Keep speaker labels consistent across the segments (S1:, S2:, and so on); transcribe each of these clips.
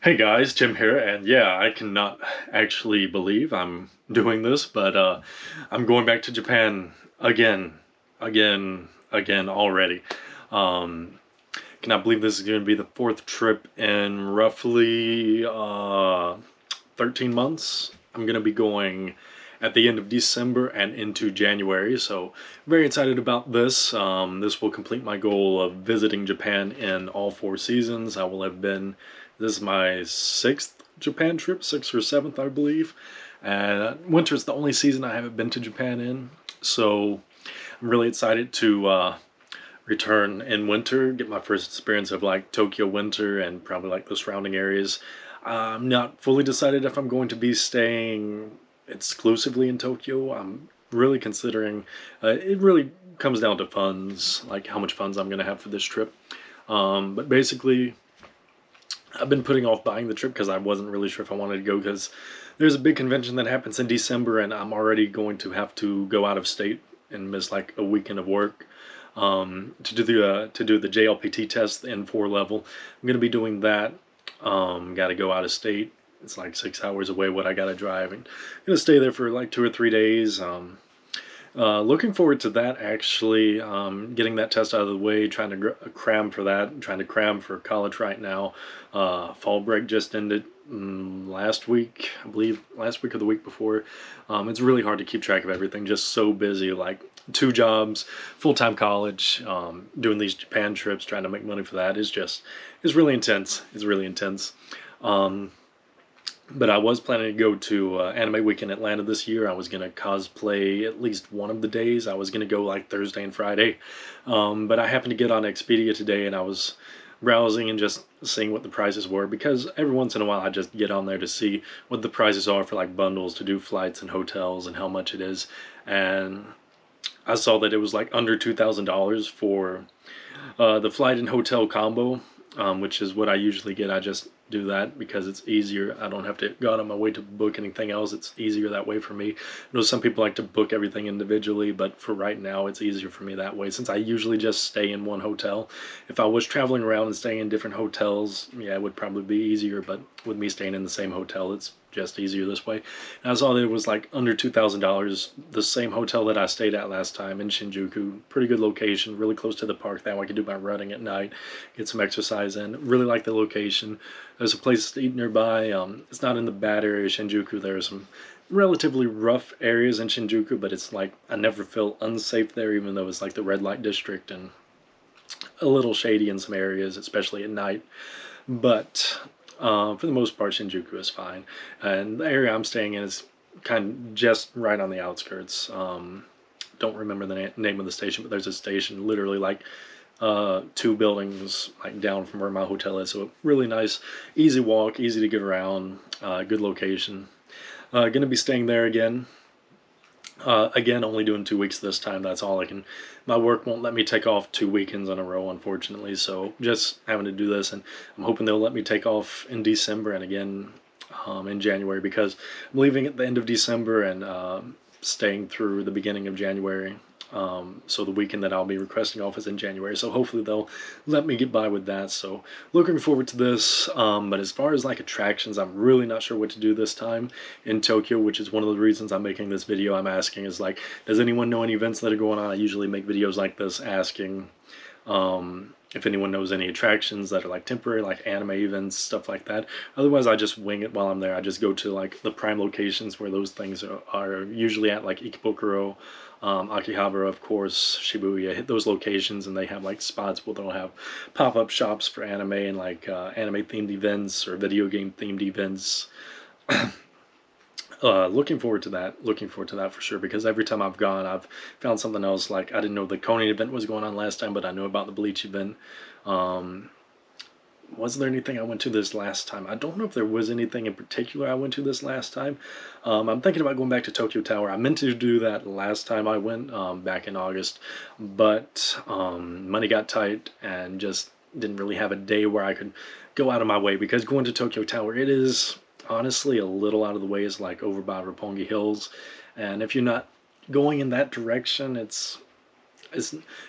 S1: Hey guys, Tim here, and yeah, I cannot actually believe I'm doing this, but I'm going back to Japan again already. Um, cannot believe this is going to be the fourth trip in roughly 13 months. I'm going to be going at the end of December and into January, so very excited about this. This will complete my goal of visiting Japan in all four seasons. I will have been, this is my sixth Japan trip, sixth or seventh, I believe. And winter is the only season I haven't been to Japan in, so I'm really excited to return in winter, get my first experience of like Tokyo winter and probably like the surrounding areas. I'm not fully decided if I'm going to be staying exclusively in Tokyo. I'm really considering, it really comes down to funds, like how much funds I'm going to have for this trip. But basically, I've been putting off buying the trip because I wasn't really sure if I wanted to go because there's a big convention that happens in December and I'm already going to have to go out of state and miss like a weekend of work to do the JLPT test, the N4 level. I'm gonna be doing that. Got to go out of state. It's like 6 hours away. What I gotta drive and I'm gonna stay there for like 2 or 3 days. Looking forward to that actually. Getting that test out of the way, trying to cram for that, trying to cram for college right now. Fall break just ended last week, I believe, last week or the week before. It's really hard to keep track of everything, just so busy. Like two jobs, full time college, doing these Japan trips, trying to make money for that is just, it's really intense. It's really intense. Um, but I was planning to go to Anime Week in Atlanta this year. I was gonna cosplay at least one of the days. I was gonna go like Thursday and Friday, but I happened to get on Expedia today, and I was browsing and just seeing what the prices were because every once in a while I just get on there to see what the prices are for like bundles to do flights and hotels and how much it is, and I saw that it was like under $2,000 for the flight and hotel combo, which is what I usually get. I just do that because it's easier. I don't have to go out of my way to book anything else. It's easier that way for me. I know some people like to book everything individually, but for right now, it's easier for me that way since I usually just stay in one hotel. If I was traveling around and staying in different hotels, yeah, it would probably be easier, but with me staying in the same hotel, it's just easier this way. And I saw that it was like under $2,000. The same hotel that I stayed at last time in Shinjuku. Pretty good location, really close to the park. That way I could do my running at night, get some exercise in. Really like the location. There's a place to eat nearby. It's not in the bad area of Shinjuku. There are some relatively rough areas in Shinjuku, but it's like I never feel unsafe there, even though it's like the red light district and a little shady in some areas, especially at night. But for the most part, Shinjuku is fine. And the area I'm staying in is kind of just right on the outskirts. Don't remember the name of the station, but there's a station literally like two buildings like down from where my hotel is. So really nice, easy walk, easy to get around, good location. Gonna be staying there again. Again, only doing 2 weeks this time. That's all I can. My work won't let me take off 2 weekends in a row, unfortunately. So just having to do this, and I'm hoping they'll let me take off in December and again in January because I'm leaving at the end of December and staying through the beginning of January. So the weekend that I'll be requesting off is in January. So hopefully they'll let me get by with that. So looking forward to this. But as far as like attractions, I'm really not sure what to do this time in Tokyo, which is one of the reasons I'm making this video. I'm asking is like, does anyone know any events that are going on? I usually make videos like this asking if anyone knows any attractions that are like temporary, like anime events, stuff like that. Otherwise, I just wing it while I'm there. I just go to like the prime locations where those things are usually at, like Ikebukuro, Akihabara, of course, Shibuya. Hit those locations, and they have like spots where they'll have pop-up shops for anime and like anime themed events or video game themed events. Looking forward to that. Looking forward to that for sure because every time I've gone, I've found something else. Like I didn't know the Conan event was going on last time, but I know about the Bleach event. Um, was there anything I went to this last time? I don't know if there was anything in particular I went to this last time. I'm thinking about going back to Tokyo Tower. I meant to do that last time I went back in August, but money got tight and just didn't really have a day where I could go out of my way because going to Tokyo Tower, it is honestly a little out of the way. It's like over by Roppongi Hills, and if you're not going in that direction, it's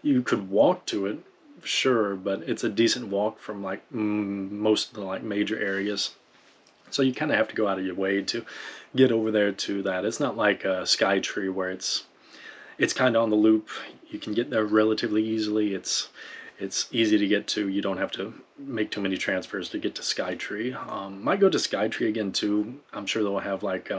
S1: you could walk to it, sure, but it's a decent walk from like most of the like major areas. So you kind of have to go out of your way to get over there to that. It's not like a Skytree where it's kind of on the loop. You can get there relatively easily. It's easy to get to. You don't have to make too many transfers to get to Skytree. Might go to Skytree again too. I'm sure they'll have like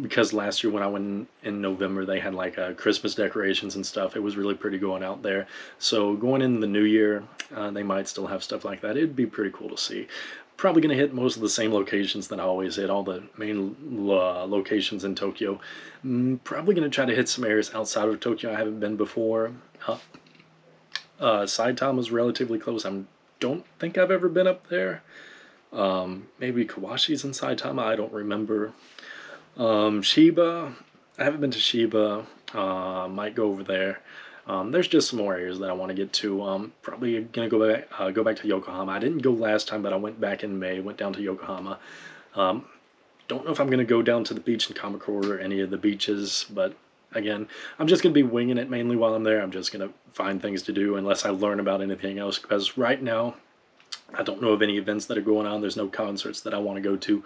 S1: because last year when I went in November, they had like Christmas decorations and stuff. It was really pretty going out there. So going in the new year, they might still have stuff like that. It'd be pretty cool to see. Probably going to hit most of the same locations that I always hit, all the main locations in Tokyo. Probably going to try to hit some areas outside of Tokyo I haven't been before. Saitama is relatively close. I don't think I've ever been up there. Maybe Kawashi's in Saitama. I don't remember. Shiba, I haven't been to Shiba. Might go over there. There's just some more areas that I want to get to. Probably gonna go back to Yokohama. I didn't go last time, but I went back in May. Went down to Yokohama. Don't know if I'm gonna go down to the beach in Kamakura or any of the beaches, but again, I'm just gonna be winging it mainly while I'm there. I'm just gonna find things to do unless I learn about anything else. Because right now, I don't know of any events that are going on. There's no concerts that I want to go to.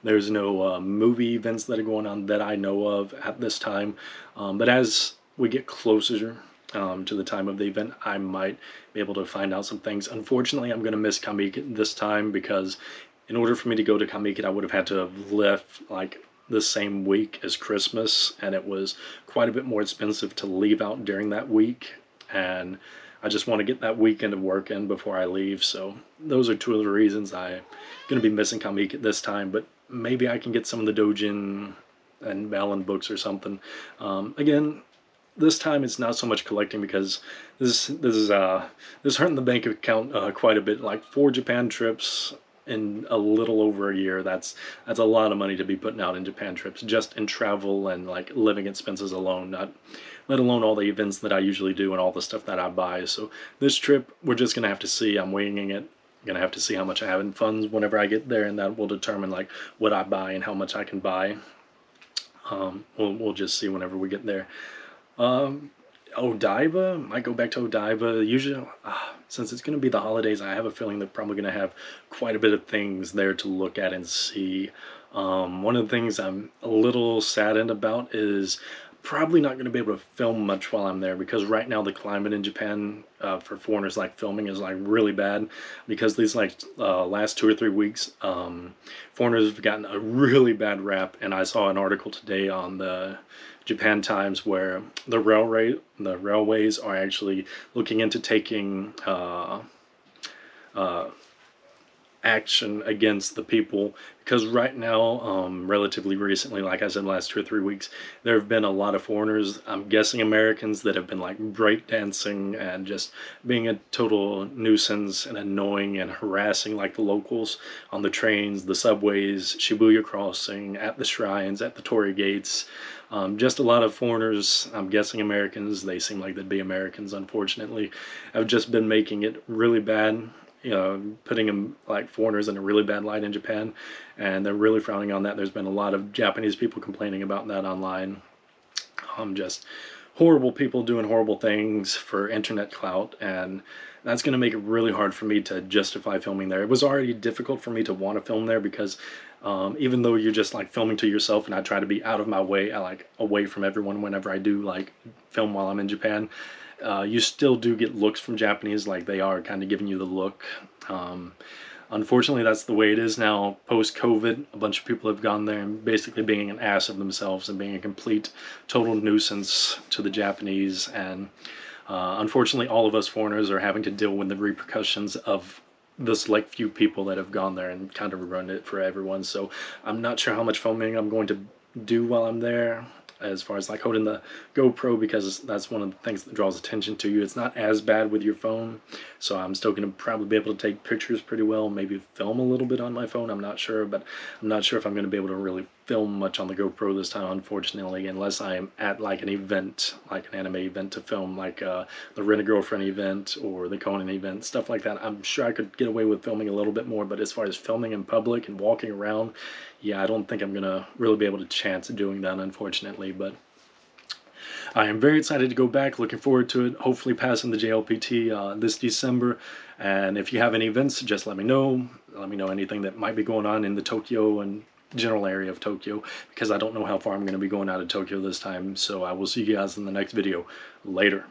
S1: There's no movie events that are going on that I know of at this time. But as we get closer to the time of the event, I might be able to find out some things. Unfortunately, I'm going to miss Kamikit this time because in order for me to go to Kamikit, I would have had to have left like the same week as Christmas, and it was quite a bit more expensive to leave out during that week. And I just want to get that weekend of work in before I leave. So those are two of the reasons I'm going to be missing Kamikit this time. But maybe I can get some of the Dojin and Balin books or something. Again, this time it's not so much collecting because this is hurting the bank account quite a bit. Like 4 Japan trips in a little over a year. That's a lot of money to be putting out in Japan trips, just in travel and like living expenses alone, not let alone all the events that I usually do and all the stuff that I buy. So this trip, we're just gonna have to see. I'm winging it. Gonna have to see how much I have in funds whenever I get there, and that will determine like what I buy and how much I can buy. We'll just see whenever we get there. Odaiba, might go back to Odaiba. Usually, since it's going to be the holidays, I have a feeling they're probably going to have quite a bit of things there to look at and see. One of the things I'm a little saddened about is probably not going to be able to film much while I'm there because right now the climate in Japan for foreigners like filming is like really bad because these like last 2 or 3 weeks foreigners have gotten a really bad rap, and I saw an article today on the Japan Times where the railways are actually looking into taking action against the people because right now, relatively recently, like I said, last 2 or 3 weeks, there have been a lot of foreigners, I'm guessing Americans, that have been like breakdancing and just being a total nuisance and annoying and harassing like the locals on the trains, the subways, Shibuya crossing, at the shrines, at the torii gates. Just a lot of foreigners, I'm guessing Americans, they seem like they'd be Americans, unfortunately, have just been making it really bad, putting them like foreigners in a really bad light in Japan, and they're really frowning on that. There's been a lot of Japanese people complaining about that online. Just horrible people doing horrible things for internet clout, and that's going to make it really hard for me to justify filming there. It was already difficult for me to want to film there because even though you're just like filming to yourself, and I try to be out of my way, I like away from everyone whenever I do like film while I'm in Japan, you still do get looks from Japanese, like they are kind of giving you the look. Unfortunately, that's the way it is now post-COVID. A bunch of people have gone there and basically being an ass of themselves and being a complete, total nuisance to the Japanese. And unfortunately, all of us foreigners are having to deal with the repercussions of the select few people that have gone there and kind of ruined it for everyone. So I'm not sure how much filming I'm going to do while I'm there, as far as like holding the GoPro, because that's one of the things that draws attention to you. It's not as bad with your phone, so I'm still going to probably be able to take pictures pretty well, maybe film a little bit on my phone, I'm not sure, but I'm not sure if I'm going to be able to really film much on the GoPro this time, unfortunately, unless I am at like an event, like an anime event to film, like the Rent-A-Girlfriend event or the Conan event, stuff like that. I'm sure I could get away with filming a little bit more, but as far as filming in public and walking around, yeah, I don't think I'm going to really be able to chance doing that, unfortunately. But I am very excited to go back, looking forward to it, hopefully passing the JLPT this December. And if you have any events, just let me know. Let me know anything that might be going on in the Tokyo and general area of Tokyo, because I don't know how far I'm going to be going out of Tokyo this time. So I will see you guys in the next video. Later.